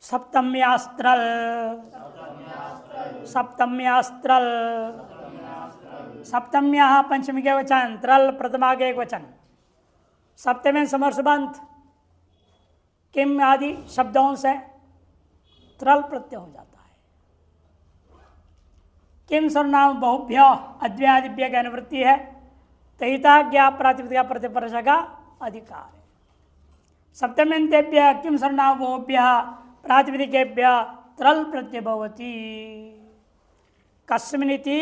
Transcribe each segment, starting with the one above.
सप्तम्यास्त्रल सप्तम्यास्त्रल सप्तम्या पंचमी के वचन, त्रल प्रथमा के एक वचन। सप्तमी समर्सबंध किम आदि शब्दों से त्रल प्रत्यय हो जाता है। किम सर्वनाम बहुभ्य अद्व्यादिभ्य की अनुवृत्ति है। तहिता ज्ञा प्रातिपदिका प्रतिपर्श का अधिकार है। सप्तम्यंतेभ्य किम सर्वनाम बहुभ्य प्रातिपदिकेभ्य त्रल प्रत्यय भवति। कस्मिनिति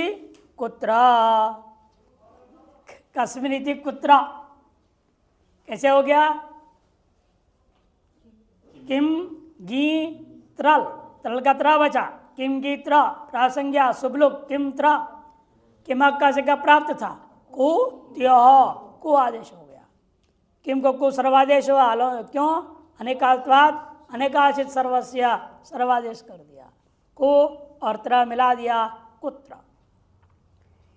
कुत्र, कस्मिनिति कुत्र कैसे हो गया? किम गी त्रल, त्रल का त्र बचा। किम गी त्र प्रासंज्ञा शुभलुक किम त्र, किम का से प्राप्त था कु त्यो, कु आदेश हो गया। किम को कु सर्वादेश हुआ। क्यों? अनेकाल्त्वाद अनेकाशित सर्वस्य सर्वादेश कर दिया। कु और त्र मिला दिया कुत्र।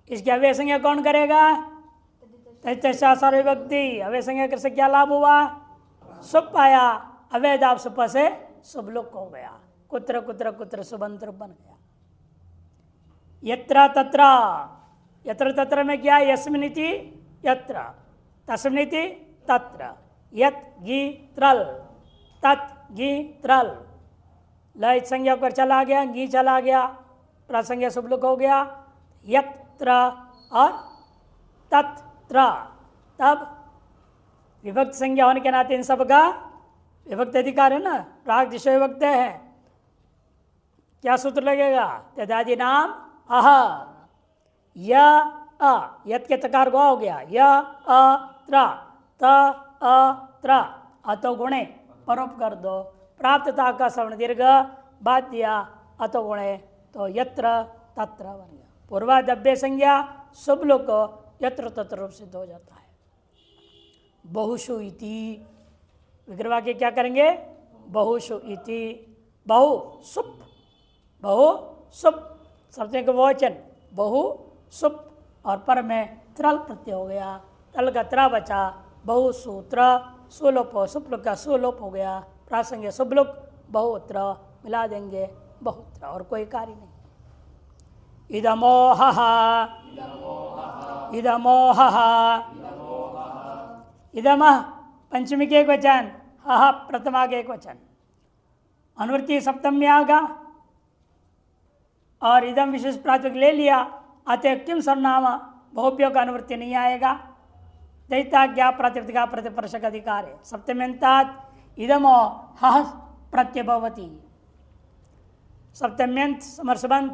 इसकी अव्यय संज्ञा कौन करेगा? सर्वविभक्ति। अव्यय संज्ञा से क्या लाभ हुआ? सुप आया। अवैधाप सुप से शुभलुक हो गया। कुत्र कुत्र कुत्र शुभंत्र बन गया। यत्र तत्र, यत्र तत्र में क्या? यस्मिनिति यत्र, तस्मिनिति तत्र, यत गी त्रल, तत् गी त्रल। लय संज्ञा पर चला गया, गी चला गया, प्रासंज्ञा शुभलुक हो गया। यत्र और तत्र, तब विभक्त संज्ञा होने के नाते इन सब का विभक्त अधिकार है ना। प्राग दिशा विभक्त है। क्या सूत्र लगेगा? तदादि नाम अह, य अ, यत के तकार गो हो गया। य अ त्र, त अ त्र, अतो गुणे परोप कर दो। प्राप्तता का सवर्ण दीर्घ बात दिया अतो गुणे, तो यत्र तत्र बन गया। पूर्वादभ्य संज्ञा शुभलुक यत्र तत्र रूप सिद्ध हो जाता है। बहुषु इति विग्रह के क्या करेंगे? बहुषु इति, बहु सुप, बहु सुप शब्द का वचन बहु सुप और पर में त्रल प्रत्यय हो गया। तल का त्र बचा। बहु सूत्र सुलोप, सुपलुक का सुलोप हो गया। प्रासंगिक शुभलुक बहुत्र मिला देंगे बहुत्र, और कोई कार्य नहीं। इदमोह इदमोह इदम पंचमी के एक वचन, ह प्रथमा के एक वचन। अनुवृत्ति सप्तमी आगा और इदम विशेष प्रातिपदिक ले लिया। अतः किम सर्वनाम बहुभ्यो का अनुवृत्ति नहीं आएगा। दैता ज्ञा प्रातिपदिका प्रतिपर्शक अधिकार है। सप्तम्यंतात इदमो ह प्रत्यय भवति। सप्तम्यंत समर्सबंध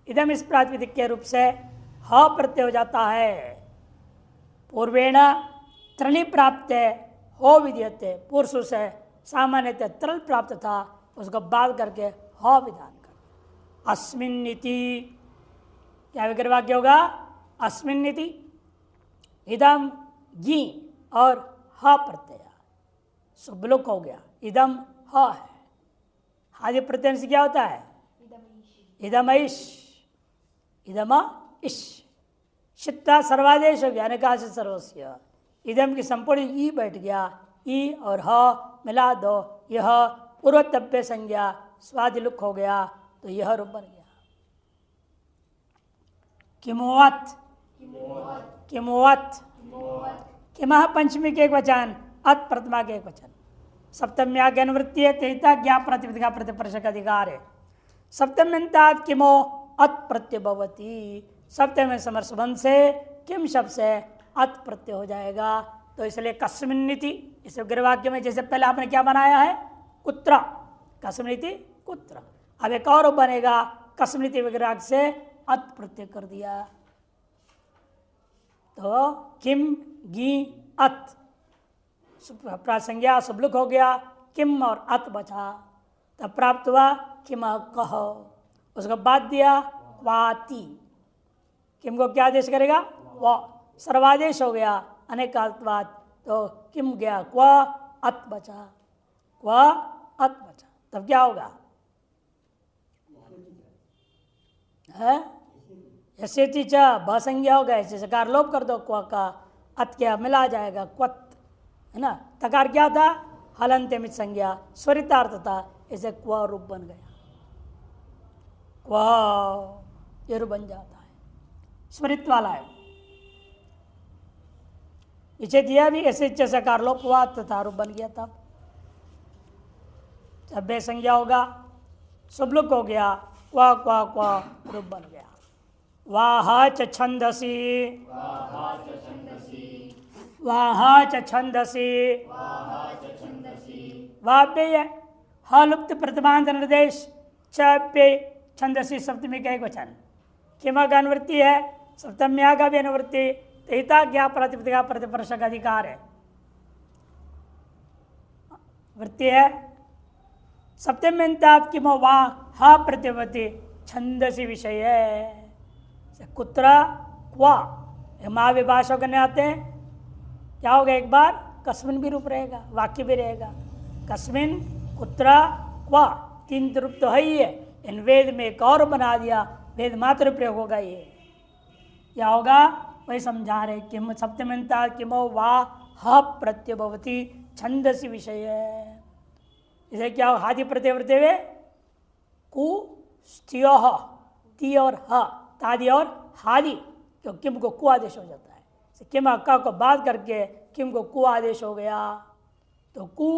इदम इस प्रातिपदिक के रूप से ह प्रत्यय हो जाता है। पूर्वेण त्रलि प्राप्त हो विधीयते, पुरुष से सामान्यतः त्रल प्राप्त था, उसको बाद करके ह विधान कर। अस्मिन्निति क्या विग्रह वाक्य होगा? अस्मिन्निति इदम गी और ह प्रत्यय शुभलुक हो गया। इदम ह है। आदि प्रत्यय से क्या होता है? इदमईश, इदम इश। शित्ता सर्वादेश हो गया। अनेकाशित सर्वस्य। इदम की संपूर्ण ई बैठ गया। ई और ह मिला दो, यह पूर्वतभ्य संज्ञा स्वादिलुक हो गया, तो यह रूप बन गया। किमोवत, किमोवत, किमः पंचमी के एक वचन, अत प्रथमा के एक वचन। सप्तम्या के अनुवृत्ति है। तेता ज्ञा प्रतिपदिका प्रतिपर्शक अधिकार है। सप्तम्यंतात किमो अत प्रत्यय भवति। सप्तम समर्सबंध से किम शब्द से अत प्रत्यय हो जाएगा। तो इसलिए कस्मिन्निति इस वाक्य में जैसे पहले आपने क्या बनाया है? कुत्र, कस्मिन्निति कुत्र। अब एक और बनेगा कस्मिन्निति विग्रह से अत प्रत्यय कर दिया। तो किम गी अत प्रासंज्ञा शुभलुक हो गया। किम और अत बचा, तब प्राप्त हुआ किम कह। उसको बाद दिया क्वाति। किम को क्या आदेश करेगा? वह सर्वादेश हो गया। अनेकाल्त्वाद, तो किम गया क्व अत बचा, क्व अत बचा। तब क्या होगा? है ऐसे चीज भसंज्ञा होगा। ऐसे सकार लोप कर दो क्व का, अत क्या मिला जाएगा क्वत, है ना। तकार क्या था? हलंत मित संज्ञा स्वरितार्थ था। इसे क्वा रूप बन गया, क्वा ये रूप बन जाता है, स्मृत वाला है। इसे दिया भी ऐसे सकार लो, क्वा तथा रूप बन गया। तब जब बे संज्ञा होगा, सुबलुक हो गया, क्वा क्वा क्वा रूप बन गया। वाहा च छंदसी, वाहा च छंदसी, वाव्य ह लुप्त प्रतिमांत निर्देश चे छंदसी सप्तमी का एक वचन, किम का अनुवृत्ति है, सप्तम्या का भी अनुवृत्ति, तहिता ज्ञा प्रतिपदिका प्रतिपर्श का अधिकार है। वृत्ति है सप्तम्यंतात किमो वा हा प्रतिपत्ति छंदसी विषय है। कुत्र क्वा माँ विभाषा करने आते हैं, क्या होगा, एक बार कस्मिन भी रूप रहेगा, वाक्य भी रहेगा। कस्मिन, कुत्र, क्वा, तीन रूप तो है ही है। इन वेद में एक और बना दिया, वेद मात्र प्रयोग होगा। ये क्या होगा, वही समझा रहे। किम सप्तम्यंता किमो वा ह प्रत्यभवती छंदसी विषय है। इसे क्या हो, हादि प्रत्यय वृत्ते हुए कु स्त्यो ती और ह तादि और हादि, क्यों किम को कु आदेश हो जाता है। किम अक्का को बात करके किम को कु आदेश हो गया, तो कु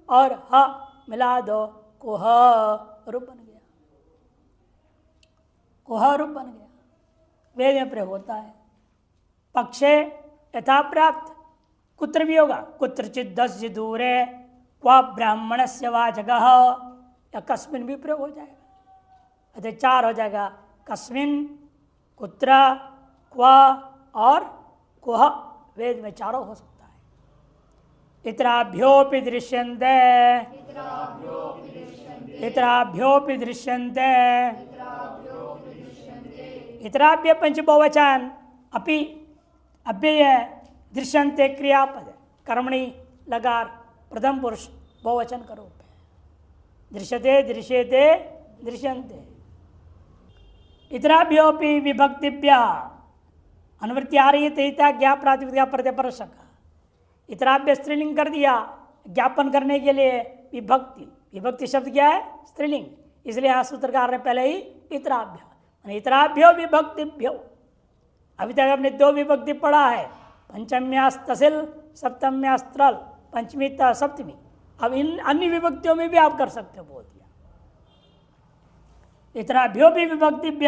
और ह मिला दो, कुह रूप बन गया, कुह रूप बन गया। वेद में प्रयोग होता है। पक्षे यथा प्राप्त, कुत्र भी होगा, कुत्रचित 10 दूरे, क्वा ब्राह्मण से वा जगह, या कस्मिन भी प्रयोग हो जाएगा। अतः 4 हो जाएगा, कस्मिन, कुत्र, क्वा और कुह। वेद में 4 हो सकता है। इतराभ्योपि दृश्यन्ते, इतराभ्योपि दृश्यन्ते, इतराभ्य पंच बहुवचन, अपि अव्यय दृश्यन्ते क्रियापद, कर्मणि लगार प्रथम पुरुष बहुवचन का रूप है। दृश्यते, दृश्यते, दृश्यन्ते। इतराभ्योपि विभक्तिभ्य अनुवृत्ति आ रही है, तहिता ज्ञा प्रातिपदिका प्रत्ययपरशक। इतराभ्य स्त्रीलिंग कर दिया ज्ञापन करने के लिए। विभक्ति, विभक्ति शब्द क्या है, स्त्रीलिंग, इसलिए यहाँ सूत्रकार ने पहले ही इतराभ्य, इतराभ्यो विभक्तिभ्यो। अभी तक आपने 2 विभक्ति पढ़ा है, पंचम्यास तसिल, सप्तम्यास त्रल, पंचमी त सप्तमी। अब इन अन्य विभक्तियों में भी आप कर सकते हो, बोल दिया। इतराभ्यो भी विभक्तिभ्य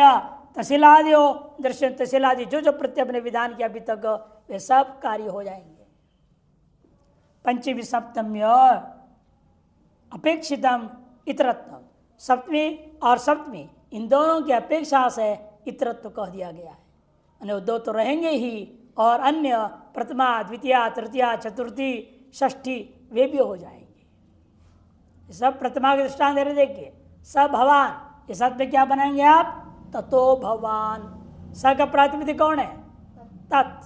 तहसीलादियो दृश्य, तहसीलादि जो जो प्रत्यय अपने विधान किया अभी तक, वे सब कार्य हो जाएंगे। पंचमी सप्तम्य अपेक्षितम इतरत्व, सप्तमी और सप्तमी इन दोनों की अपेक्षा से इतरत्व कह दिया गया है। 2 तो रहेंगे ही, और अन्य प्रथमा, द्वितीया, तृतीया, चतुर्थी, षष्ठी वे भी हो जाएंगे। सब प्रथमा के दृष्टांत दे रहे, देखिए स भवान, इस अर्थ में क्या बनाएंगे आप, ततो भवान। स का प्रातिपदिक कौन है, तत्,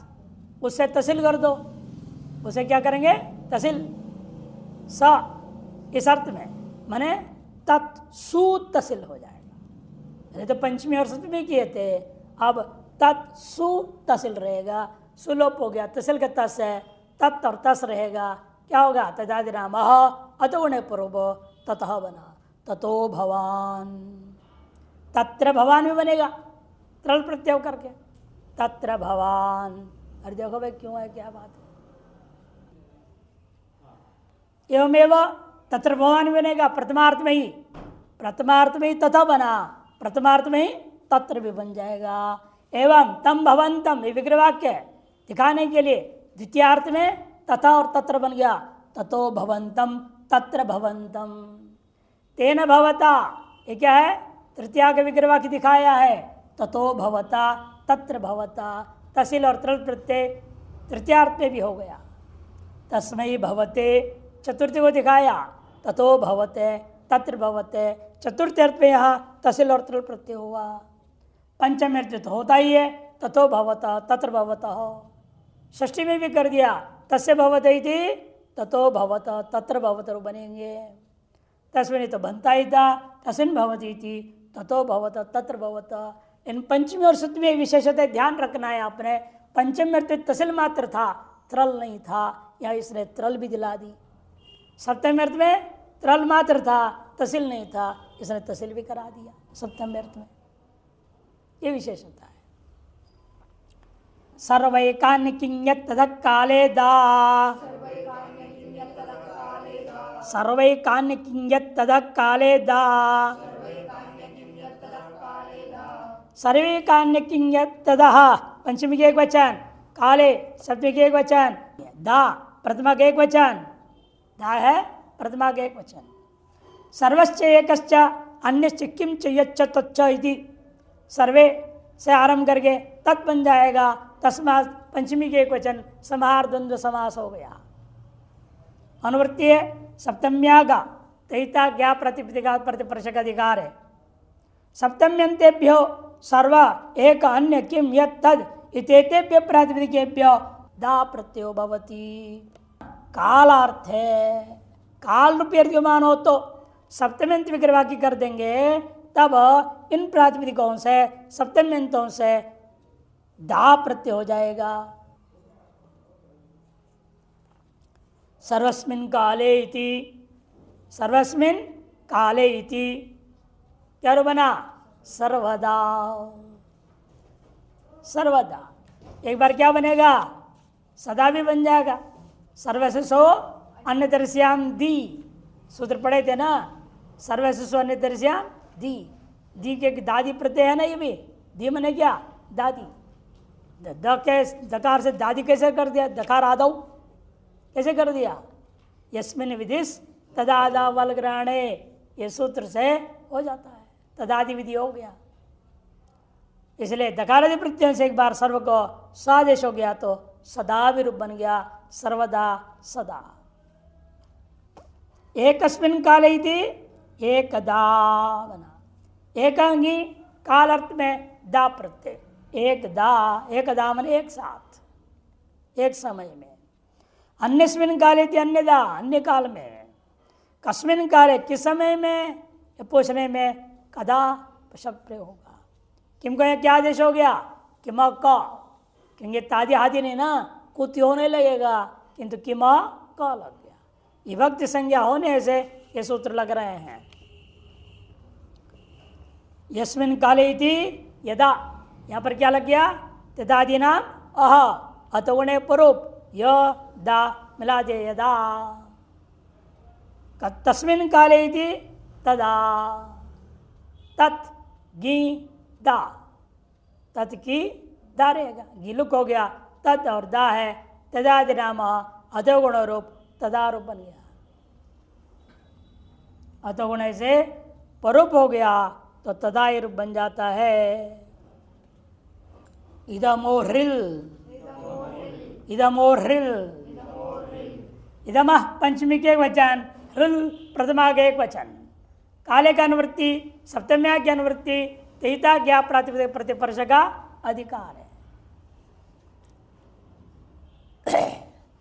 उससे तहसील कर दो, उसे क्या करेंगे, तहसील। स इस अर्थ में माने तत् सु तहसील हो जाएगा। नहीं तो पंचमी और सप्तमी किए थे, अब तत् सु तहसील रहेगा। सुलोप हो गया, तहसील का तस है, तत् और तस रहेगा, क्या होगा, तदादि नाम अतोगुणे पूर्व ततः बना, ततो भवान। तत्र भवान भी बनेगा त्रल प्रत्यय करके, तत्र भवान। अरे देखो भाई क्यों है, क्या बात है। एवमेव तत्र भवान भी बनेगा प्रथमार्थ में ही, प्रथमार्थ में ही तथा बना, प्रथमार्थ में ही तत्र भी बन जाएगा। एवं तम भवंतम, ये विग्रह वाक्य है दिखाने के लिए। द्वितीयार्थ में तथा और तत्र बन गया, ततो भवंतम तत्र भवंतम। तेन भवता, ये क्या है, तृतीया के विग्रह वाक्य दिखाया है। ततो भवता तत्र भवता, तहसील और त्रल प्रत्यय तृतीयार्थ में भी हो गया। तस्मै भवते चतुर्थी को दिखाया, ततो भवते तत्र भवते, चतुर्थ अर्थ में यहाँ तहसील और त्रल प्रत्यय हुआ। पंचम अर्थ तो होता ही है, ततो भवता तत्र भवतः। षष्ठी में भी कर दिया, तस्य भवते इति ततो भवतः तत्र भवतः बनेंगे। तस्मिन् तो बनता ही था, तस्मिन् भवति इति ततो भवतः तत्र भवतः। इन पंचमी और सप्तमी विशेषता ध्यान रखना है आपने। पंचमी अर्थ तहसील मात्र था, त्रल नहीं था, या इसने त्रल भी दिला दी। सप्तमी अर्थ में त्रल मात्र था, तहसील नहीं था, इसने तहसील भी करा दिया सप्तम अर्थ में। ये विशेषता है। सर्वैकान्य किंयत् तदः काले दा, सर्वैकान्य किंयत् तदः काले दा, सर्वैकान्य किंयत् तदः पंचमी के एक वचन, काले सप्तमी के एक वचन, दा प्रथमा के एक वचन, दा है प्रथमा के एक वचन। सर्वश्च एकश्च अन्यश्च किम च यच्च तच्च इति, सर्वे से आरंभ करके तत् बन जाएगा। तस्मात् पंचमी के एक वचन, समाहार द्वंद्व समास हो गया। अनुवृत्ति है सप्तम्या का तैता ज्ञा प्रतिपदिका प्रतिप्रशक अधिकार है। सप्तम्यंतेभ्यो सर्व एक अन्य किम यत् तद इतेतेभ्य प्रातिपदिकेभ्यो दा प्रत्ययो भवति। कालार्थ है, काल रूपी अर्घ्यमान हो तो सप्तम्यंत विग्रहवाक्य कर देंगे, तब इन प्रातिपदिकों से सप्तम्यंतों से दा प्रत्यय हो जाएगा। सर्वस्मिन् काले इति, सर्वस्मिन् काले इति क्या रू बना? सर्वदा। सर्वदा एक बार क्या बनेगा? सदा भी बन जाएगा। सर्वसो अन्य दर्श्याम दी, सूत्र पढ़े थे ना, सर्वसो अन्य दर्श्याम दी। दी के दादी प्रत्यय है ना, ये भी दी मने क्या? दादी। दकार से दादी कैसे कर दिया? दकार आदौ कैसे कर दिया? यस्मिन विधिस तदादा वल ग्रहणे, ये सूत्र से हो जाता है, तदादि विधि हो गया। इसलिए दकारादि प्रत्यय से एक बार सर्व को सादेश हो गया तो सदा भी रूप बन गया, सर्वदा सदा। एकस्मिन् काले इति एकदा बना। एकांगी काल अर्थ में दा प्रत्यय, एकदा, एकदा मन एक साथ, एक समय में। अन्यस्मिन् काले इति अन्यदा, अन्य काल में। कस्मिन् काले किस समय में, पूछने में कदा शब्द प्रयोग होगा। किम को क्या आदेश हो गया? किमा का, क्योंकि तादि आदि नहीं ना, कुत्य होने लगेगा, किंतु किमा का लग गया। विभक्ति संज्ञा होने से ये सूत्र लग रहे हैं। यस्मिन् काले इति यदा, यहाँ पर क्या लग गया? तदादि नाम अह, अतगुणे परूप य दा मिला दे यदा। तस्मिन् काले इति तदा, तत् गी दा, तत् की दा रहेगा, गिलुक हो गया, तत् और दा है, तदादि नाम अधोगुण रूप तदा रूप बन गया। अधोगुण से परूप हो गया तो तदा रूप बन जाता है। इदमो हृल, इदमो हृल, इदमः पंचमी के एक वचन, हृल प्रथमा के एक वचन। काले का अनुवृत्ति, सप्तम्या की अनुवृत्ति, तैता ज्ञा प्रातिपदिक प्रतिपर्श का अधिकार है।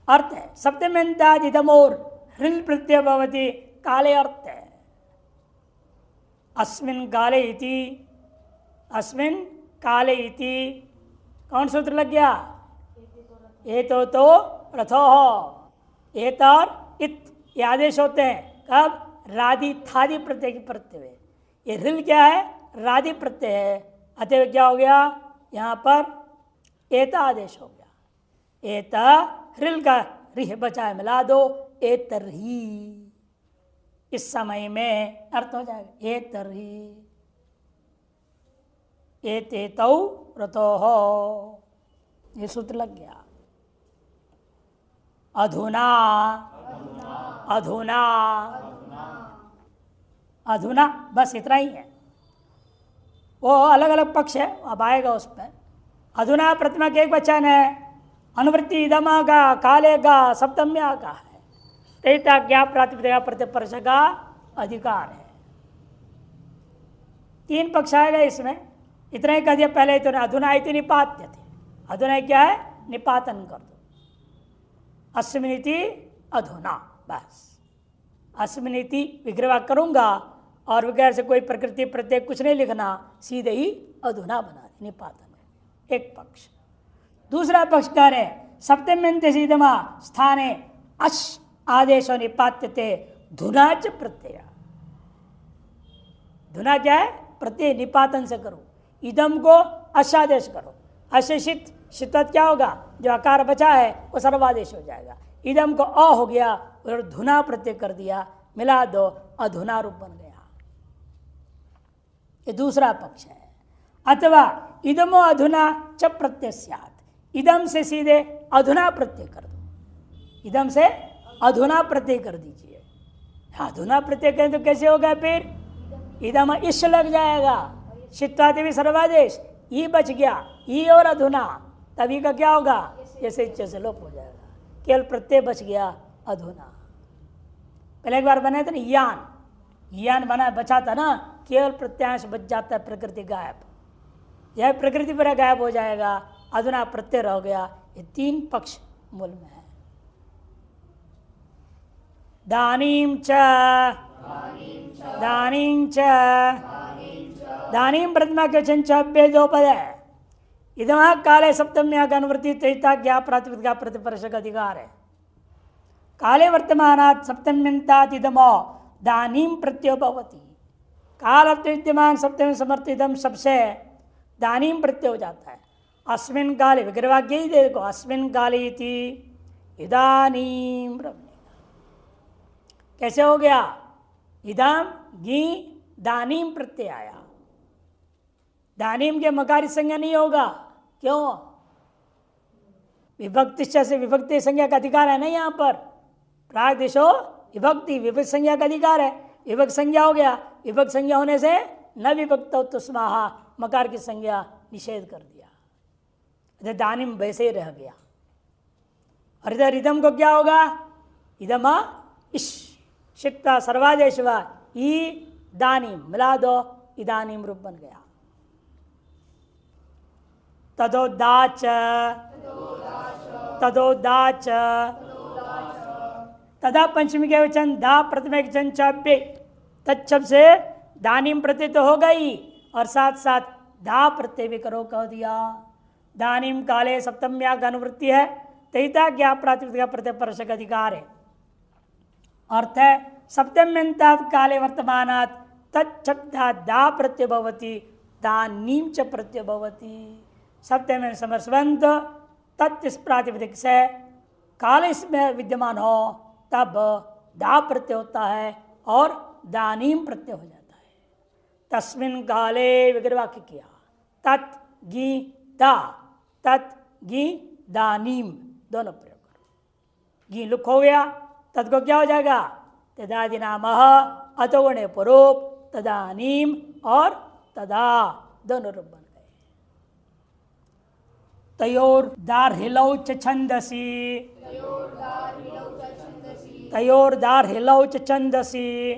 अर्थ है सप्तम्यंताद इदमोर हृल प्रत्यय भवति, काले अर्थ है अस्मिन् काले इति, अस्मिन् काले इति। कौन सूत्र लग गया? एतो तो रथो, एत और इत ये आदेश होते हैं कब? रादि थादि प्रत्यय की प्रत्यय। ये हृल क्या है? रादि प्रत्यय है, अतः क्या हो गया? यहाँ पर एता आदेश हो गया। एता हृल का रिह बचाए मिला दो, एतरही, इस समय में अर्थ हो जाएगा एतरही। एतेतौ रतोः, ये सूत्र लग गया। अधुना, अधुना, अधुना, बस इतना ही है। वो अलग अलग पक्ष है, अब आएगा उस पर। अधुना प्रतिमा के एक वचन है, अनुवृत्ति इदमा का, काले का, सप्तम्या का है, तैता ज्ञा प्रातिपदिका प्रतिपर्श का अधिकार है। तीन पक्ष आएगा इसमें, इतना ही कह दिया पहले तो। अधुना इति निपात्य थे, अधुना क्या है? निपातन कर दो। अस्मिनिति अधुना, बस अस्मिनिति विग्रह करूंगा और विग्रह से कोई प्रकृति प्रत्यय कुछ नहीं लिखना, सीधे ही अधुना बना दे, निपातन। एक पक्ष। दूसरा पक्ष कह रहे सप्तम्यन्ते सीधमा स्थाने अश आदेशो निपात्यते धुनाच प्रत्यय। धुना क्या है? प्रत्यय निपातन से करो। इदम को अशादेश करो। अशेषित शित्वत क्या होगा? जो आकार बचा है वो सर्वादेश हो जाएगा। इदम को अ हो गया और धुना प्रत्यय कर दिया, मिला दो, अधुना रूप बन गया। ये दूसरा पक्ष है। अथवा इदमो अधुना च प्रत्यय स्यात्, इदम से सीधे अधुना प्रत्यय कर दो। इदम से अधुना प्रत्यय कर दीजिए। अधुना प्रत्यय करें तो कैसे होगा? फिर इदम इश लग जाएगा, शित्वादि भी सर्वादेश, ई बच गया, ई और अधुना, तभी का क्या होगा? जैसे इच्छा से लोप हो जाएगा, केवल प्रत्यय बच गया अधुना। पहले एक बार बनाए थे ना यान, यान बना बचा था ना, केवल प्रत्यांश बच जाता है, प्रकृति गायब। यह प्रकृति पर गायब हो जाएगा, अधुना प्रत्यय रह गया। ये तीन पक्ष मूल में है। दानीम च, दानीम च, दानीम प्रतिमा के वचन च दो पद है। इदमा काले सप्तम्या का अनुवृत्ति तैता ज्ञा प्रातिपदिका प्रतिपर्शक अधिकार है। काले वर्तमानात् सप्तम्यन्तात् इदमो दानीम प्रत्ययो भवति। काल विद्यमान सप्तम समर्थ इदम सबसे दानीम प्रत्यय हो जाता है। अस्मिन् काले विग्रहवाक्य ही देखो, अस्मिन् काले इति इदानीम ब्रह्म। कैसे हो गया? इदम गी दानीम प्रत्यय आया। दानीम के मकारी संज्ञा नहीं होगा। क्यों? विभक्ति से विभक्ति संज्ञा का अधिकार है ना यहाँ पर। प्रागदेशो विभक्ति, विभक्त संज्ञा का अधिकार है। विभक्त संज्ञा हो गया, विभक्त संज्ञा होने से न विभक्त तुस्माहा मकार की संज्ञा निषेध कर दिया। दानिम वैसे ही रह गया। और इधर इदम को क्या होगा? इदम इश शिक्ता सर्वादेश व ई दानिम मिला दो, इदानीम रूप बन गया। तदोदाच, तदोदाच, तदा पंचमी के वचन दा प्रथम के वचन चाप्य तत्शब्द से दानीम प्रत्यय तो हो गई और साथ साथ धा प्रत्यय भी करो कह दिया। दानीम काले सप्तम्या का अनुवृत्ति है, तैता ज्ञा प्रातिपदिका प्रत्यय परशक अधिकार है। अर्थ है सप्तम्यन्तात् काले वर्तमानात् तत्शब्दा दा प्रत्यय भवति, दानीम च प्रत्यय भवति। सप्तम समस्वंत तत् इस प्रातिपदिक से काल इसमें विद्यमान हो तब दा प्रत्यय होता है और दानीम प्रत्यय हो जाता है। तस्मिन् काले विग्रहवाक्य किया, तत् गी दा, तत् गी दानीम दोनों प्रयोग करो। गी लुक हो गया, तत् को क्या हो जाएगा? तदादि नाम अतोगुणे पुरूप, तदानीम और तदा दोनों रूप बन गए। तयोर दार हिलौ च छंदसी, तयोर दार हिलौ च छंदसी,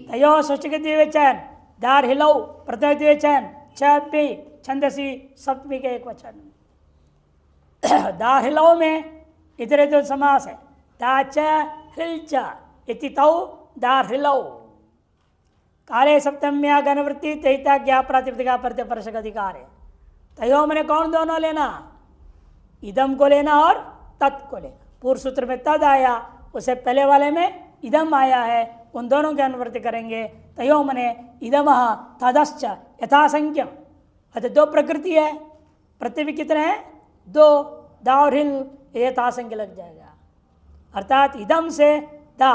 तयो षष्ठी द्विवचन, दार हिलौ प्रथम द्विवचन, चपी छंदसी सप्तमी के एक वचन। दार हिलौ में इधर तो समास है, दाच हिलच इति तौ दार हिलौ। काले सप्तम्या गणवृत्ति तैता ज्ञा प्रातिपदिका प्रत्यय परशक अधिकार है। तयो मैंने कौन दोनों लेना? इदम को लेना और तत् को लेना। पूर्व सूत्र में तद आया, उसे पहले वाले में इदम आया है, उन दोनों की अनुवृत्ति करेंगे। तयो मने इदम तदश्च यथासंख्यम। अच्छा दो प्रकृति है, प्रत्यय भी कितने हैं? दो, दा और हिल, यथासंख्य लग जाएगा। अर्थात इदम से दा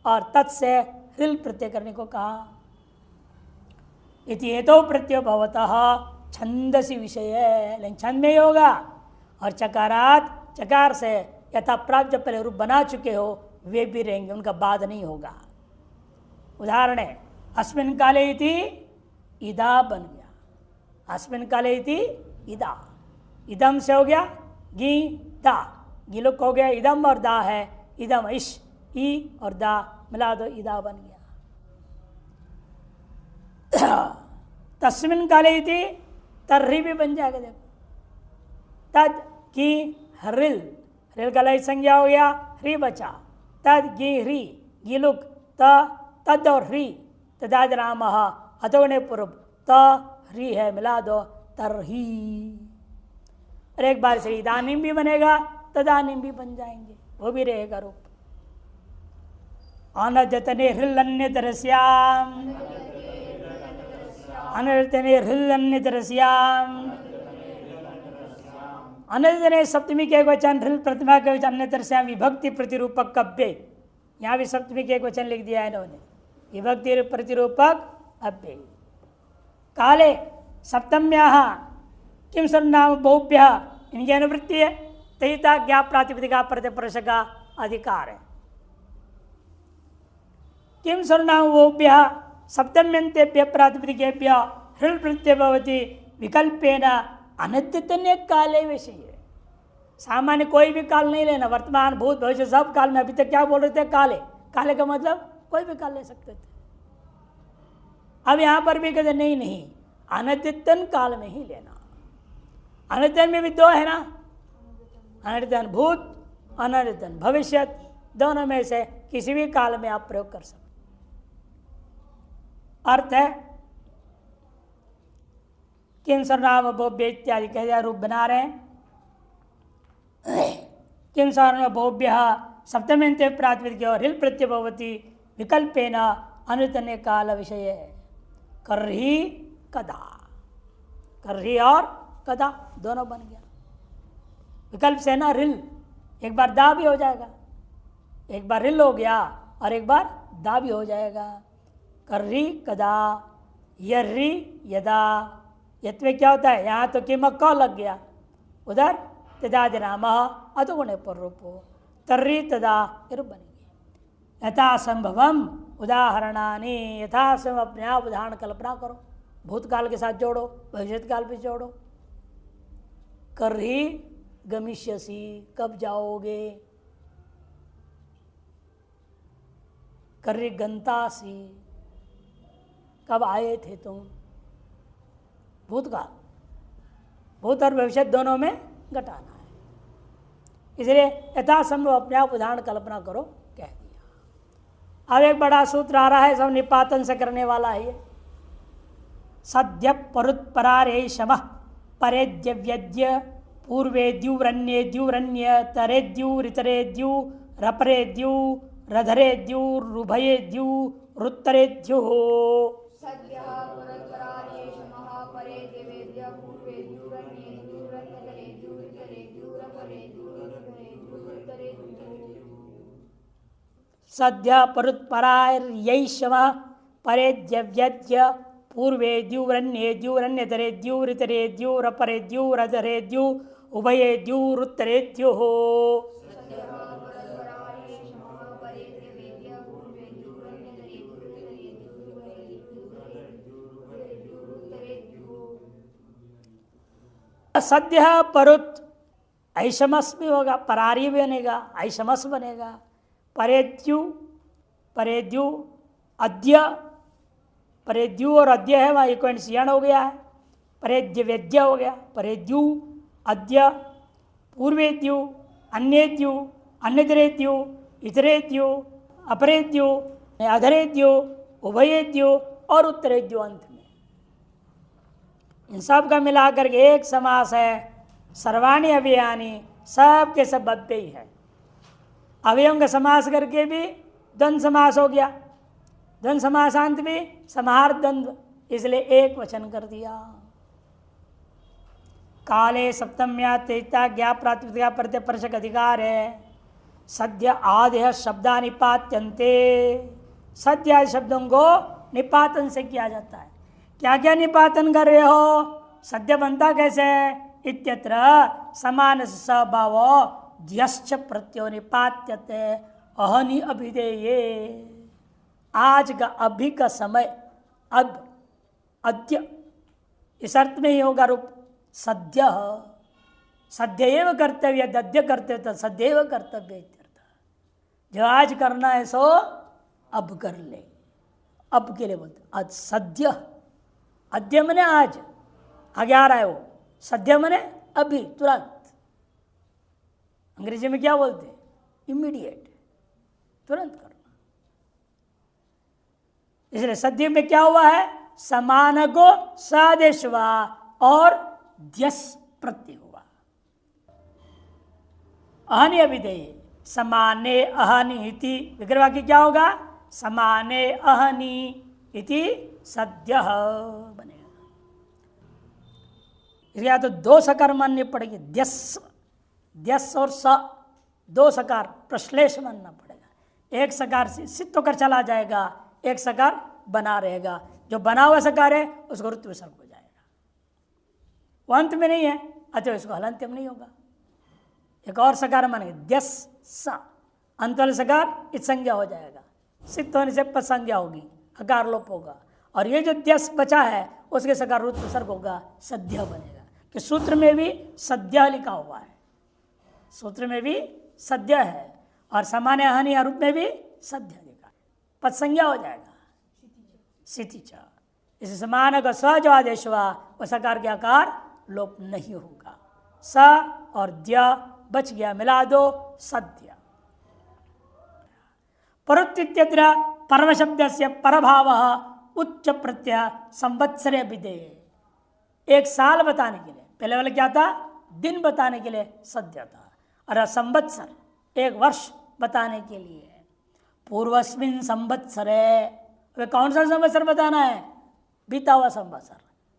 और तत् से हिल प्रत्यय करने को कहा। इति हेतु प्रत्यय भवतः छंदसी विषय है, लेकिन छंद में ही होगा। और चकारात चकार से यथा प्राप्त जब पहले रूप बना चुके हो वे भी रहेंगे, उनका बाद नहीं होगा। उदाहरण है अस्मिन् काले इति इदा बन गया, अस्मिन् काले इति इदा, इदम से हो गया गी दा, गिलुक हो गया, इदम और दा है, इदम इश ई और दा मिला दो, इदा बन गया। तस्मिन् काले इति तर्री भी बन जाएगा। देखो तद की हरिल, रिल का लय संज्ञा हो गया, ह्री बचा, तद गी ह्री, गिलुक तद और ह्री, तदाद राम अतोगुणे पूर्व त ह्री है, मिला दो तरही। और एक बार से इदानीम भी बनेगा, तदानीम भी बन जाएंगे, वो भी रहेगा रूप। अनद्यतने हृल्लन्यतरस्याम् अनद्यतने हृल्लन्यतरस्याम् अनद्यतने सप्तमी के एक वचन हृल प्रतिमा के वचन अन्यतरस्याम विभक्ति प्रतिरूपक कव्य। यहाँ भी सप्तमी के एक वचन लिख दिया है इन्होंने, विभक्ति प्रतिरूपक अव्यय। काले सप्तम्याः किम सर्वनाम बहुभ्यः, इनकी अनुवृत्ति है, तयिता ज्ञाप प्रातिपदिका प्रतिप्रश का अधिकार है। किम सर्वनाम बहुभ्यः सप्तम्यन्तेभ्यः प्रातिपदिकेभ्यः हृल प्रत्यय भवति विकल्पेन अनद्यतने काले विषय। सामान्य कोई भी काल नहीं लेना, वर्तमान भूत भविष्य सब काल में। अभी तक क्या बोल रहे थे? काले। काले का मतलब कोई भी काल ले सकते थे। अब यहां पर भी कहते नहीं, अनद्यतन काल में ही लेना। अनद्यतन में भी दो है ना, अनद्यतन भूत, अनद्यतन भविष्य, दोनों में से किसी भी काल में आप प्रयोग कर सकते। अर्थ है किम सर्वनाम बहुभ्य इत्यादि कह दिया, रूप बना रहे हैं। किम सर्वनाम बहुभ्यः सप्तम्यन्ते प्रातिपदिके और हिल प्रत्यय भवति विकल्पेन अनुतने काल विषय। करही कदा, करही और कदा दोनों बन गया। विकल्प से ना रिल, एक बार दा भी हो जाएगा, एक बार रिल हो गया और एक बार दा भी हो जाएगा। कर्री कदा, यर्री यदा। यत में क्या होता है? यहाँ तो किम क लग गया, उधर तदादिनाम अतुगुणे पर रूपो तर्री तदा रूप बनेगी। यथा संभवम उदाहरणानि, यथा संभव अपने आप उदाहरण कल्पना करो, भूतकाल के साथ जोड़ो, भविष्य काल भी जोड़ो। कर्ही गमिष्यसि, कब जाओगे? कर्री गंतासी, कब आए थे तुम? भूतकाल, भूत और भविष्य दोनों में घटाना है, इसलिए यथासंभव अपने आप उदाहरण कल्पना करो कह दिया। अब एक बड़ा सूत्र आ रहा है, सब निपातन से करने वाला है ये। सद्य परुत्परारे शमः परेद्य व्यद्य पूर्वे द्युरन्ये द्युरन्य तरे द्युरितरे द्यु रपरे द्यु रधरे द्यु रुभये द्यु रुत्तरे द्युः। सद्य परुत्परार्यैषमः परेद्य व्यद्य पूर्वे द्युरन्ये द्युरन्यतरे द्युरितरे द्युरपरे द्युरधरे द्यु उभये द्युरुत्तरे द्युः। सद्य परुत ऐशमस भी होगा, परारी भी बनेगा, ऐशमस बनेगा। परेद्यु, परेद्यु अद्य, परेद्यु और अद्य है वहाँ इक्वेंट हो गया है। परेद्य वेद्य हो गया, परेद्यु अद्य पूर्वेद्यु अन्येद्यु अन्यतरेद्यु इतरेद्यु अपरेद्यु अधरेद्यु उभयेद्यु और उत्तरेद्यु अंत में। इन सब का मिलाकर के एक समास है, सर्वाणी अभियानी, सब के सब अव्यय ही है। अवयवों का समास करके भी द्वंद्व समास हो गया, द्वंद्व समासांत भी समाहार द्वंद्व, इसलिए एक वचन कर दिया। काले सप्तम्या तेता ज्ञाप प्रातिपदिका प्रत्यय परशक अधिकार है। सद्य आदि शब्दा निपात्यन्ते, सद्य आदि शब्दों को निपातन से किया जाता है। क्या क्या निपातन कर रहे हो? सद्य बनता कैसे? इत्यत्र समान स्वभाव ध्यश्च प्रत्यो निपात्यते अहनि अभिधेये। आज का अभी का समय, अब अद्य इस अर्थ में ही होगा रूप सद्य, सद्य एव कर्तव्य, दद्य कर्तव्य सदैव कर्तव्य। जो आज करना है सो अब कर ले, अब के लिए बोलते आज सद्य। अद्य मने आज, आगे आ रहा है वो, सद्य मने अभी तुरंत। अंग्रेजी में क्या बोलते? इमीडिएट, तुरंत करना। इसलिए सद्य में क्या हुआ है? समान को सादेश हुआ और द्यस प्रत्यय हुआ। अहनि अभिधेय समाने अहनि इति विग्रह वाक्य क्या होगा? समाने अहनी इति सद्यः बनेगा। या तो दो सकार माननी पड़ेगी, द्यस, द्यस और स दो सकार प्रश्लेष मानना पड़ेगा। एक सकार से सिद्ध होकर चला जाएगा, एक सकार बना रहेगा। जो बना हुआ सकार है उसको ऋतु विसर्ग हो जाएगा, वो अंत में नहीं है, अतः इसको हलंत्यम नहीं होगा। एक और सकार मानेंगे द्यस स, अंत वाले सकार इत संज्ञा हो जाएगा, सिद्ध होने से पद संज्ञा होगी, अकार लोप होगा। और ये जो द्यस बचा है उसके सकार ऋतु विसर्ग होगा, सद्य बनेगा। कि सूत्र में भी सद्य लिखा हुआ है, सूत्र में भी सद्य है, और सामान्य हानि रूप में भी सद्य लिखा, पद संज्ञा हो जाएगा सिति च। इस समान का स जो आदेश हुआ वह सकार के आकार लोप नहीं होगा। स और द्य बच गया, मिला दो सद्य। परुत्तित्यत्र परम शब्द से परभाव उच्च प्रत्यय संवत्सरे विधेय। एक साल बताने के लिए, पहले वाले क्या था, दिन बताने के लिए सद्य था, और संवत्सर एक वर्ष बताने के लिए पूर्वस्मिन संवत्सरे। वे कौन सा संवत्सर बताना है, बीता हुआ संवत्सर।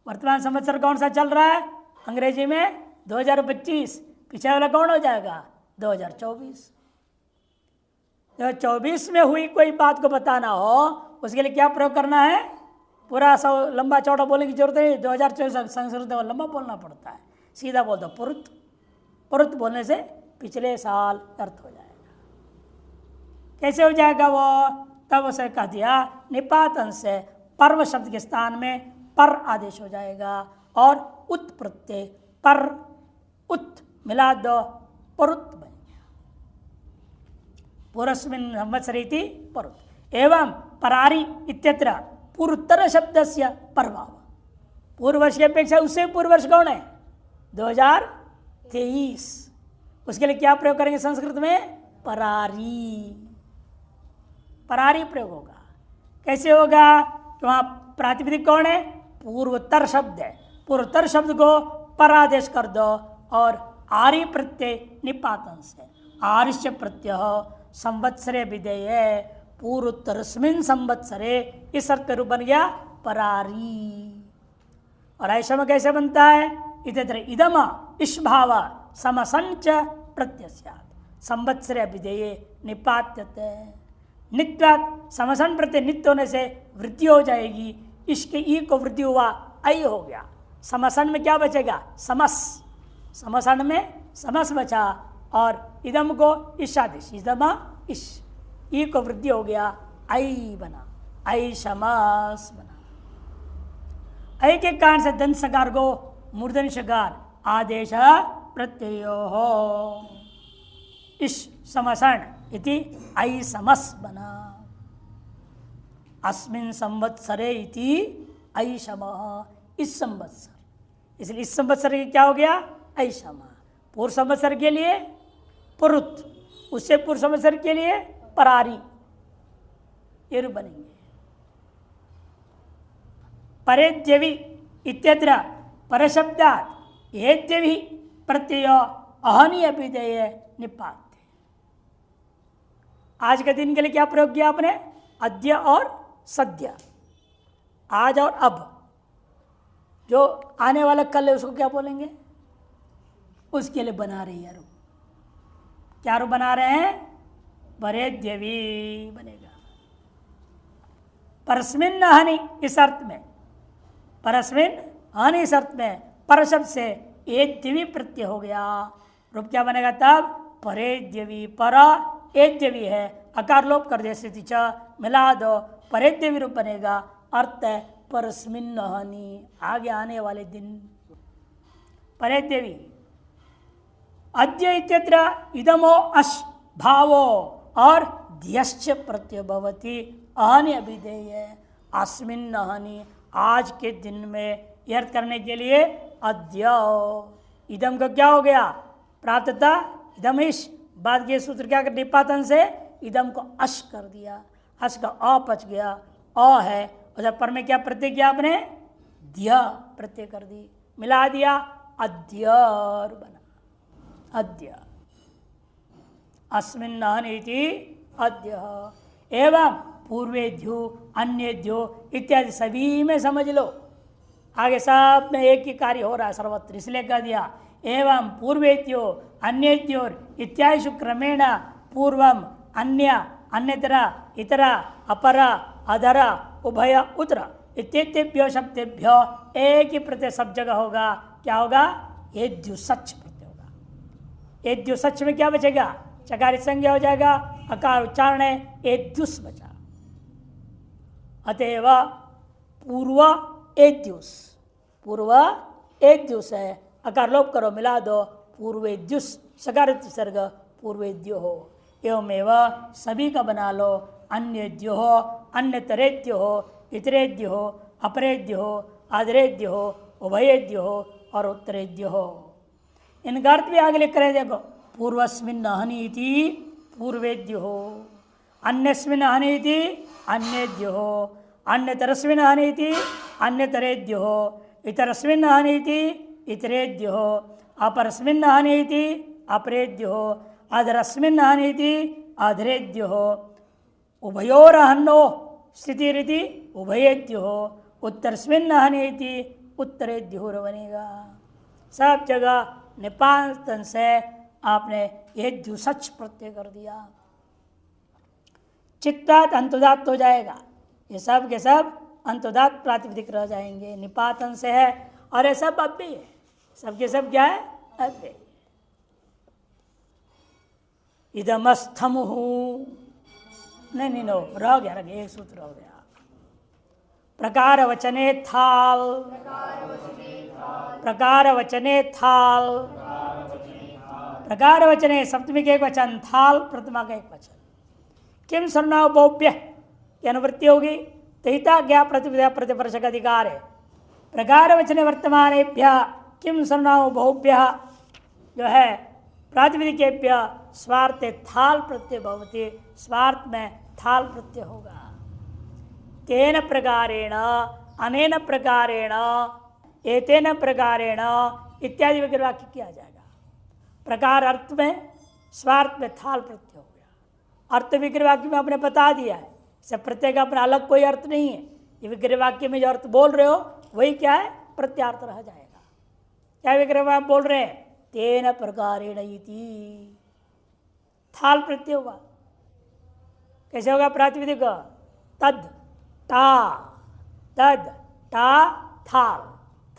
वर्तमान संवत्सर कौन सा चल रहा है, अंग्रेजी में 2025, पीछे वाला कौन हो जाएगा 2024। 2024 में हुई कोई बात को बताना हो उसके लिए क्या प्रयोग करना है, पूरा लंबा चौड़ा बोलने की जरूरत नहीं। 2024 संस्कृत में लंबा बोलना पड़ता है, सीधा बोल दो पुरुत। पुरुत बोलने से पिछले साल अर्थ हो जाएगा। कैसे हो जाएगा वो, तब उसे कह दिया निपातन से पर्व शब्द के स्थान में पर आदेश हो जाएगा, और उत प्रत्यय पर उत मिला दो परुत बन गया। पूर्वस्मिन् संवत्सरेति परुत। एवं परारी इत्यत्र पूर्वोत्तर शब्द से प्रभाव, पूर्व वर्ष की अपेक्षा उससे पूर्व वर्ष कौन है 2023, उसके लिए क्या प्रयोग करेंगे संस्कृत में, परारी। परारी प्रयोग होगा। कैसे होगा, तो वहां प्रातिपदिक कौन है, पूर्वोत्तर शब्द है, पूर्वोत्तर शब्द को पर आदेश कर दो, और आर्य प्रत्यय निपातन से आर्य प्रत्यय संवत्सरे विधेय, पूर्वोत्तरस्मिन् संवत्सरे, इस अर्थ रूप बन गया परारी। और ऐसा में कैसे बनता है, इतर इदम इस भाव समसंच प्रत्यस्यात् संवत्सरे विधेय निपात्यते। नित्यात् समसन प्रत्यय नित्य होने से वृद्धि हो जाएगी, इसके ई को वृद्धि हुआ ऐ हो गया। समसन में क्या बचेगा, समस, समसन में समस बचा, और इदम को ईशादेश, इदम इश, ई को वृद्धि हो गया ऐ बना, ऐ शमस बना। ऐ के कारण से दंत सकार को मूर्धन्य शकार आदेश प्रत्ययो हो, इस समसन इति ऐ समस बना। अस्मिन् संवत्सरे इति ऐ शमः, इस संवत्सर, इसलिए इस संवत्सर के क्या हो गया ऐ शमः। पूर्व संवत्सर के लिए पुरुत, उससे पूर्व संवत्सर के लिए परारी, ये रूप बनेंगे। परेद्यवि इत्यत्र परशब्दात् एद्यवि प्रत्यय अहनी अभिधेय निपात्य। आज के दिन के लिए क्या प्रयोग किया आपने, अद्य और सद्य, आज और अब। जो आने वाला कल है उसको क्या बोलेंगे, उसके लिए बना रही है रूप। क्या रूप बना रहे हैं, परेद्यवि बनेगा। परस्मिन् हनि, इस अर्थ में, परस्मिन् हनि इस अर्थ में पर शब्द से एद्यवि प्रत्यय हो गया, रूप क्या बनेगा तब, परेद्यवि। पर एद्यवि है, अकार लोप कर दे स्थिति च मिला दो, परेद्यवि रूप बनेगा। अर्थ है परस्मिन् हनि, आगे आने वाले दिन। परेद्यवि अद्य इत्यत्र इदमो अश भावो और ध्यश्च प्रत्यय भवति अहनि अभिधेय। अस्मिन् हनि, आज के दिन में, यह अर्थ करने के लिए अद्य, इदम का क्या हो गया प्राप्तता, इदमिश, बाद के सूत्र क्या कर निपातन से इदम को अश कर दिया, अश का अ पच गया, अ है, उधर पर में क्या प्रत्यय किया आपने, ध्य प्रत्यय कर दी, मिला दिया, अद्य बना, अद्य। अस्मिन् हनि इति अद्य। एवं पूर्वेद्यु, अन्येद्यु इत्यादि सभी में समझ लो। आगे सब में एक ही कार्य हो रहा है सर्वत्र, इसलिए कह दिया एवं पूर्वेद्यो अन्येद्योर इत्यादि क्रमेण पूर्वम अन्य अन्यतर इतर अपर अधर उभय उतर इत्येतेभ्यो शब्देभ्यो एक ही प्रत्यय सब जगह होगा। क्या होगा? एद्यु सच प्रत्यय होगा। एद्यु सच में क्या बचेगा? चकारित संज्ञा हो जाएगा, अकार उच्चारण है, एद्युस बचा। अतएव पूर्व एद्युस, पूर्व एद्युस है, अकार लोप करो, मिला दो, पूर्वेद्युस, सकारित सर्ग पूर्वेद्यो हो। एवमेव सभी का बना लो, अन्येद्यो हो, अन्यतरेद्यो हो, इतरेद्यो हो, अपरेद्यो हो, आदरेद्यो हो, उभयेद्यो हो और उत्तरेद्यो हो। इनका अर्थ भी आगे लिख रहे देखो, पूर्वस्मिन् अहनीति पूर्वेद्यो हो, अन्यस्मिन् अहनीति अन्येद्यो हो, अन्यतरस्मिन् अहनीति अन्यतरेद्यो हो, इतरस्मिन् अहनीति इतरेद्यो हो, अपरस्मिन् अहनीति अपरेद्यो हो, अधरस्मिन् अहनीति अधरेद्यो हो, उभयोरहन्नो स्थिति रीति उभयेद्यो हो, उत्तरस्मिन् अहनीति उत्तरेद्यो हो बनेगा। सब जगह निपातन से आपने एद्यु सच प्रत्यय कर दिया। चित्तात अंतुदात हो जाएगा, ये सब के सब अंतुदात प्रातिपदिक रह जाएंगे। निपातन से है और ये सब अव्यय है, सबके सब क्या है? अव्यय। इदमस्थमुहु, नहीं नो रह गया, एक सूत्र हो गया। प्रकार वचने थाल, प्रकार वचने थाल, प्रकार वचने सप्तमी के एक वचन, थाल प्रथमा का एक वचन। किम सर्वनाम बहुभ्य की अनुवृत्ति होगी, तहिता ज्ञा प्रतिपदा प्रतिपर्शक अधिकार है। प्रकार वचने वर्तमानेभ्य किम सर्वनाम बहुभ्य जो है प्रातिपदिकेभ्य स्वार्थ थाल प्रत्यय भवति, स्वार्थ में थाल प्रत्यय होगा। तेन प्रकारेण अनेन प्रकारेण एतेन प्रकारेण इत्यादि वगैरह वाक्य किया जाएगा। प्रकार अर्थ में, स्वार्थ में थाल प्रत्यय हो गया। अर्थ विग्रह वाक्य में आपने बता दिया है, सब प्रत्यय का अपना अलग कोई अर्थ नहीं है। ये विग्रह वाक्य में जो अर्थ बोल रहे हो वही क्या है? प्रत्यार्थ रह जाएगा। क्या विग्रह वाक्य बोल रहे हैं? तेन प्रकारेण इति थाल प्रत्यय होगा। कैसे होगा प्रातिपदिक? तद ता, तद ता थाल,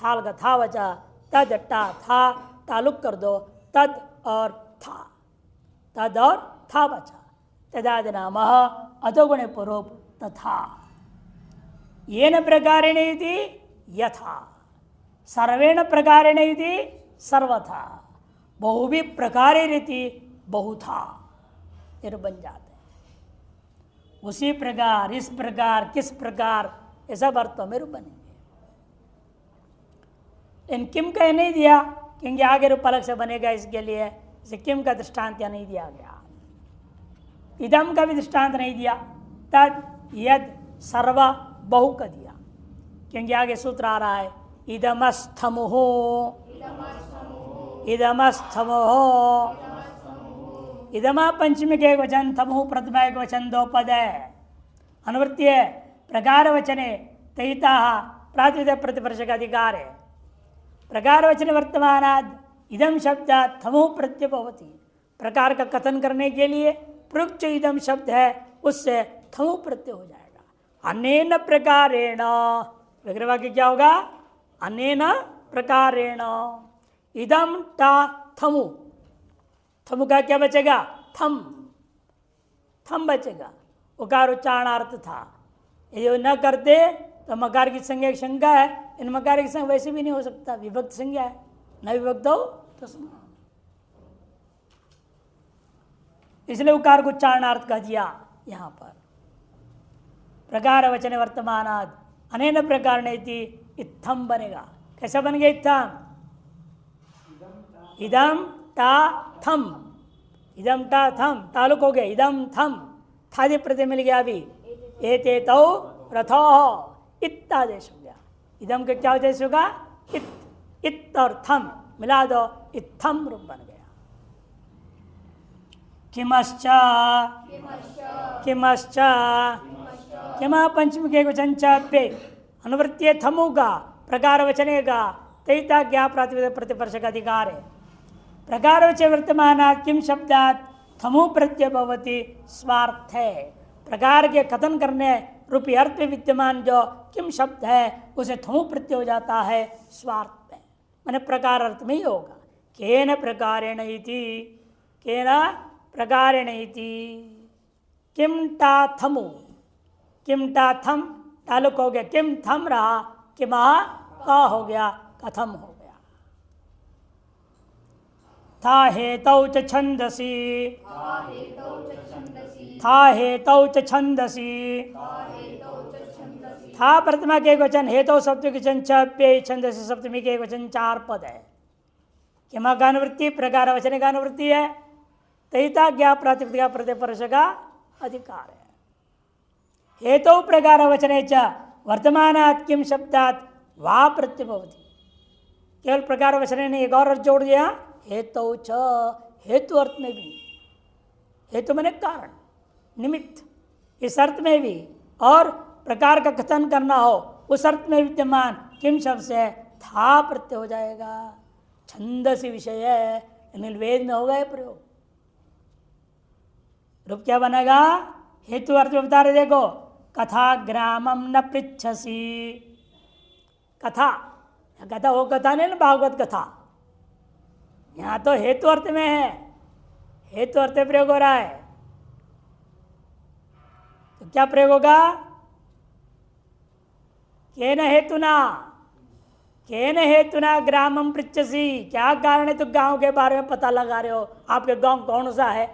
थाल का था बचा, तद टा था, तालुक कर दो, तद और था, तद और था बचा। तदादि नाम अधोगुणे पूर्व तथा। येन प्रकारेण इति यथा, सर्वेण प्रकारेण इति सर्वथा, बहुभी प्रकारे रीति बहुथा, ये बन जाते हैं। उसी प्रकार, इस प्रकार, किस प्रकार, ये सब अर्थों में रूप बनेंगे। इन किम कह नहीं दिया क्योंकि आगे रूप अलग से बनेगा, इसके लिए इसे किम का दृष्टांत या नहीं दिया गया। इदम का भी दृष्टांत नहीं दिया, तद यद सर्व बहु का दिया क्योंकि आगे सूत्र आ रहा है इदमस्थमुहो, इदमस्थमुहो, इदमा पंचमी के एक वचन, थमु प्रथमा एक वचन, दो पद है, अनुवृत्ति है। प्रकार वचने तहिता प्रातिपदिक प्रतिपर्शक अधिकार है। प्रकार वचने वर्तमानाद इदम शब्द थमु प्रत्यय भवति, प्रकार का कथन करने के लिए प्रयुक्त इदम शब्द है उससे थमु प्रत्यय हो जाएगा। अनेन प्रकारेण, विग्रह वाक्य क्या होगा? अनेन प्रकारेण इदम ता थमु, थमु का क्या बचेगा? थम, थम बचेगा। उकार उच्चारणार्थ था, ये न करते तो मकार की संज्ञा की शंका है। इन मकार की संज्ञा वैसे भी नहीं हो सकता, विभक्त संज्ञा है, न विभक्त हो तो इसलिए उकार को उच्चारणार्थ कह दिया यहां पर। प्रकार वचने वर्तमानाद अनेन प्रकार इत्थम बनेगा। कैसा बन गया इत्थम? इदम ता थम, इदम ता थम, तालुक हो गया, इदम थम, थादि प्रत्यय मिल गया। अभी एते तो रथो इत्तादेश हो गया। इदम के क्या उद्देश्य होगा? इत और थम मिला दो, इत्थम रूप बन गया। किमश्च किमश्च किमा पंचमी के वचन पे अनुवृत्ति थमुगा प्रकार वचनेगा तैता ज्ञा प्रातिपदिक प्रतिपर्श का अधिकार है। प्रकार वचन वर्तमानात् किम शब्दात् थमु प्रत्यय भवति स्वार्थ है। प्रकार के कथन करने रूपी अर्थ में विद्यमान जो किम शब्द है उसे थमु प्रत्यय हो जाता है स्वार्थ में, माने प्रकार अर्थ में ही होगा। केन प्रकारेण इति, केन प्रकारेण इति किम टा थमु, किम टा थम तालुक हो गया, किम थम रहा, किमा का हो गया, कथम हो गया। था हेतौ च छंदसि, था हेतौ च छंदसि, था प्रथमा के वचन, हेतु सप्तमी के वचन च छंदसि सप्तमी के वचन 4 पद है। किमा का अनुवृत्ति प्रकार वचन का अनुवृत्ति है, तैता ज्ञा प्रातिपदिका प्रतिपर्श का अधिकार है। हेतु प्रकार वचने च वर्तमानात् किम शब्दात् वा प्रत्यय भवति। केवल प्रकार वचने ने एक और अर्थ जोड़ दिया, हेतु च, हेतु अर्थ में भी, हेतु मैंने कारण निमित्त, इस अर्थ में भी, और प्रकार का कथन करना हो उस अर्थ में विद्यमान किम शब्द से था प्रत्यय हो जाएगा। छंदसी विषय है, वेद में होगा ये प्रयोग। रूप क्या बनेगा, हेतु अर्थ में बता रहे देखो, कथा ग्रामम न पृच्छसी। कथा, कथा वो कथा नहीं ना भागवत कथा, यहां तो हेतु अर्थ में है, हेतु अर्थ में प्रयोग हो रहा है। तो क्या प्रयोग होगा, केन हेतुना, केन हेतुना ग्रामम पृच्छसी। क्या कारण है तो गांव के बारे में पता लगा रहे हो, आपके गांव कौन सा है,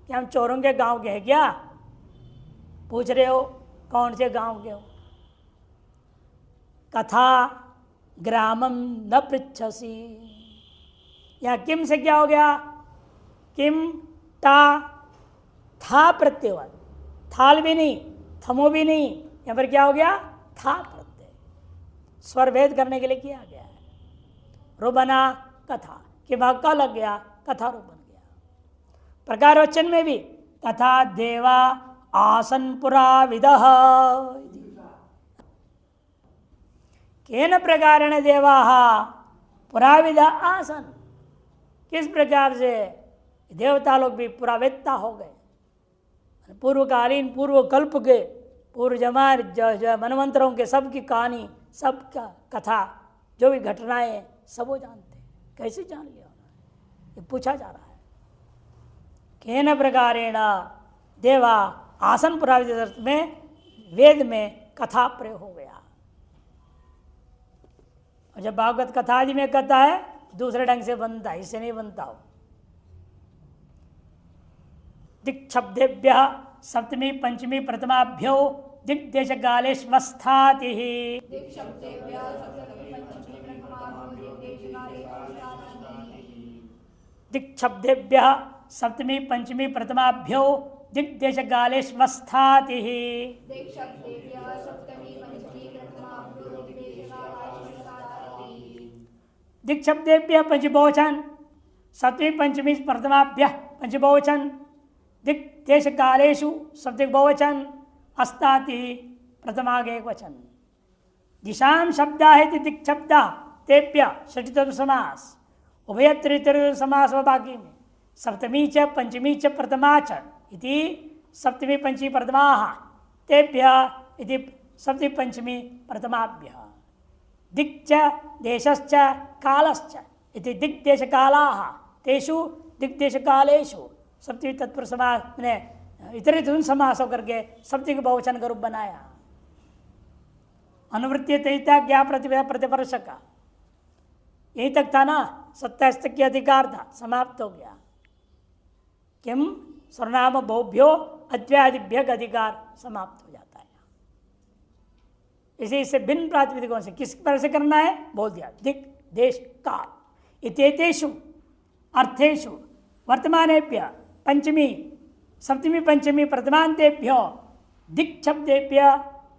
क्या हम चोरों के गांव के हैं क्या, पूछ रहे हो कौन से गांव के हो। कथा ग्रामम न पृच्छसी, या किम से क्या हो गया, किम टा था प्रत्यय, थाल भी नहीं थमो भी नहीं, यहां पर क्या हो गया, था प्रत्यय, स्वर भेद करने के लिए किया गया है। रो बना कथा, कि भाग का लग गया, कथा रूप बन गया। प्रकार वचन में भी कथा देवा आसन पुरा विदः, केन प्रकारेण देवाः पुराविदा आसन, किस प्रकार से देवता लोग भी पुरावेत्ता हो गए। पूर्वकालीन पूर्व कल्प के पूर्व जमान जो मनवंतरों के सब की कहानी, सब का कथा, जो भी घटनाएं सब वो जानते हैं। कैसे जान लिया, ये पूछा जा रहा है। केन प्रकारेण देवा आसन पुराविद अर्थ में वेद में कथा प्रयोग हो गया। और जब भागवत कथा आदि में कहता है दूसरे ढंग से बनता है, इससे नहीं बनता हो। दिक्छब्देभ्य सप्तमी पंचमी प्रथमाभ्यो दिग्देश कालेष्वस्थाति। दिक्छब्देभ्य सप्तमी पंचमी प्रथमाभ्यो दिग्देश कालेष्वस्थाति। दिक्शब्देभ्य पंचबहुवचन, सप्तमी पंचमी प्रथमाभ्य पंचबहुवचन, दिक् देश कालेषु सप्तमी बहुवचन, अस्ताति प्रथमागे वचन। दिशाम शब्दा है दिक् शब्दा तेभ्य षष्ठी समास, उभयत्र समास व बाकी में सप्तमी च पंचमी च प्रथमा च इति सप्तमी पंचमी प्रथमा तेभ्य इति सप्तमी पंचमी प्रथमाभ्य। दिक् च देशश्च कालश्च इति दिग्देश कालाः तेषु दिग्देश कालेषु सप्तमी तत्पुरुष समास ने इतर समास होकर के सप्तमी बहुवचन का रूप बनाया। अनुवृत्ति तैता ज्ञा प्रतिपदा प्रतिपर्श का यही तक था ना, 27 तक के अधिकार था, समाप्त हो गया। किम सर्वनाम बहुभ्यो अद्वैदिभ्य का अधिकार समाप्त हो जाता है। इसे इससे भिन्न प्रातिपदिकों से किस तरह से करना है बोल दिया। दिक् देश काल इत्येतेषु अर्थेषु वर्तमानेभ्य पंचमी सप्तमी पंचमी प्रथमांतेभ्यो दिक् शब्देभ्य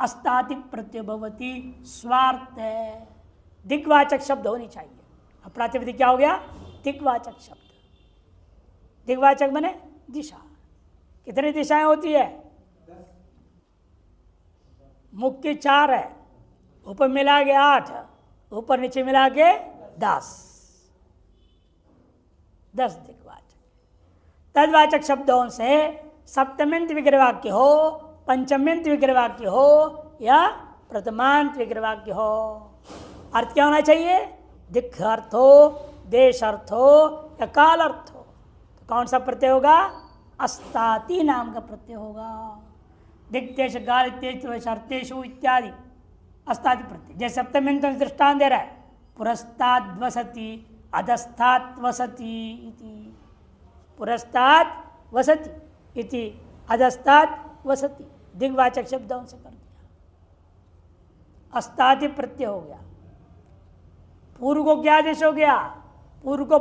अस्ताति प्रत्यय भवति स्वार्थ है। दिग्वाचक शब्द होनी चाहिए। प्रातिपदिक क्या हो गया, दिग्वाचक शब्द। दिग्वाचक बने दिशा, कितनी दिशाएं होती है? मुख की 4 है, ऊपर मिला के 8, ऊपर नीचे मिला के 10 दिग्वाचक। तद्वाचक शब्दों से सप्तम्यंत विग्रह वाक्य हो, पंचम्यंत विग्रह वाक्य हो या प्रथमांत विग्रह वाक्य हो, अर्थ क्या होना चाहिए? दिक्ख अर्थ हो, देश अर्थ हो या काल अर्थ हो। तो कौन सा प्रत्यय होगा? अस्ताति नाम का प्रत्यय होगा। दिग्देश काल अर्थेषु इत्यादि अस्ताति प्रत्यय। जैसे सप्तम्यंत में दृष्टांत दे रहा है, पुरस्ताद वसति अधस्तात् वसति इति, पुरस्तात् वसति इति अधस्तात् वसति, दिग्वाचक शब्दों से कर दिया। अस्ताति प्रत्यय हो गया। पूर्व को क्या आदेश हो गया? पूर्व को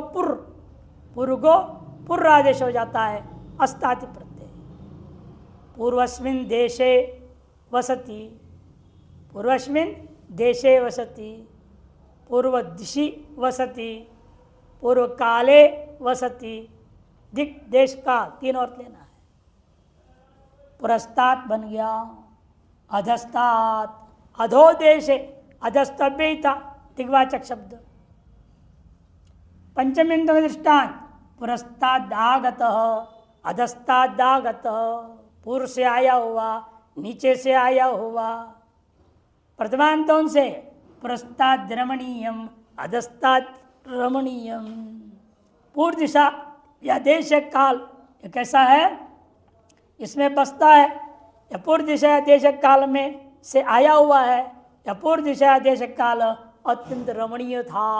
पुर आदेश हो जाता है, अस्ताति प्रत्यय। पूर्वस्मिन् देशे वसति, पूर्वस्मिन् देशे वसति, पूर्व दिशि वसति, पूर्व काले वसति, दिक् देश का 3 अर्थ लेना है। पुरस्तात् बन गया, अधस्तात्, अधो देशे, अधस्तव्य था दिग्वाचक शब्द। पंचम्यंत दृष्टांत, पुरस्तादागतः अधस्तादागतः, पूर्व से आया हुआ, नीचे से आया हुआ। प्रथमांतों से पुरस्ताद रमणीयम अधस्ताद रमणीयम, पूर्व दिशा या देश काल ये कैसा है? इसमें बसता है, या पूर्व दिशा या देश काल में से आया हुआ है, या पूर्व दिशा या देश काल अत्यंत रमणीय था।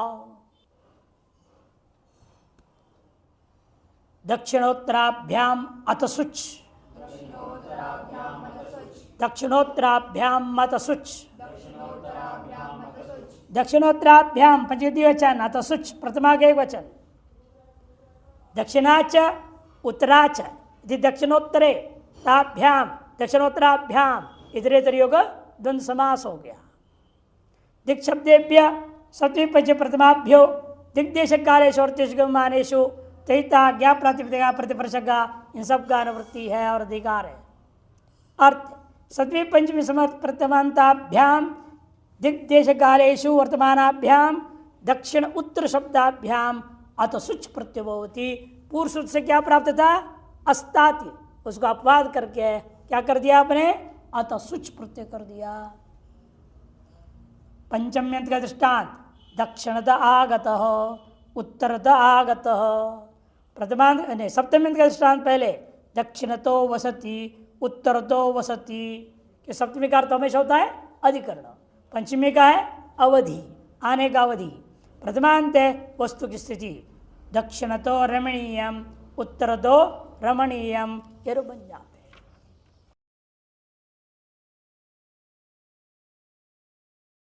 दक्षिणोत्तराभ्याम अथ शुच, दक्षिणोत्तराभ्याम अथ शुच, दक्षिणोत्तराभ्याम पंचमी वचन, अथ शुच प्रथमा के वचन। दक्षिणाच उत्तराच यदि दक्षिणोत्तरे ताभ्याम दक्षिणोत्तराभ्याम इतरेतर योग द्वंद समास हो गया। दिक् शब्देभ्य सप्तमी पंच प्रथमाभ्यो दिग्देश कालेषु और तिष्गमानेषु तहिता ज्ञा प्रातिपदिका प्रतिप्रसंगा इन सब का अनुवृत्ति है और अधिकार है। अर्थ सप्तमी पंचमी समर्थ प्रथमांताभ्याम दिग्देश कालेषु वर्तमानाभ्याम दक्षिण उत्तर शब्दाभ्याम अत सुच प्रत्यवती। पूर्व सूत्र से क्या प्राप्त था? अस्ताति, उसको अपवाद करके क्या कर दिया आपने? अत सुच प्रत्यय कर दिया। पंचम्यंत का दृष्टांत, दक्षिणत आगतः उत्तरत आगतः। प्रथमांत सप्तम्यंत का दृष्टांत पहले, दक्षिणतो वसति उत्तरतो वसति। कि सप्तमी का अर्थ हमेशा होता है अधिकरण, पंचमी का है अवधि, आने का अवधि। प्रथमांत है वस्तु की स्थिति, दक्षिणतो रमणीयम उत्तरतो रमणीयम, ये बन जाता।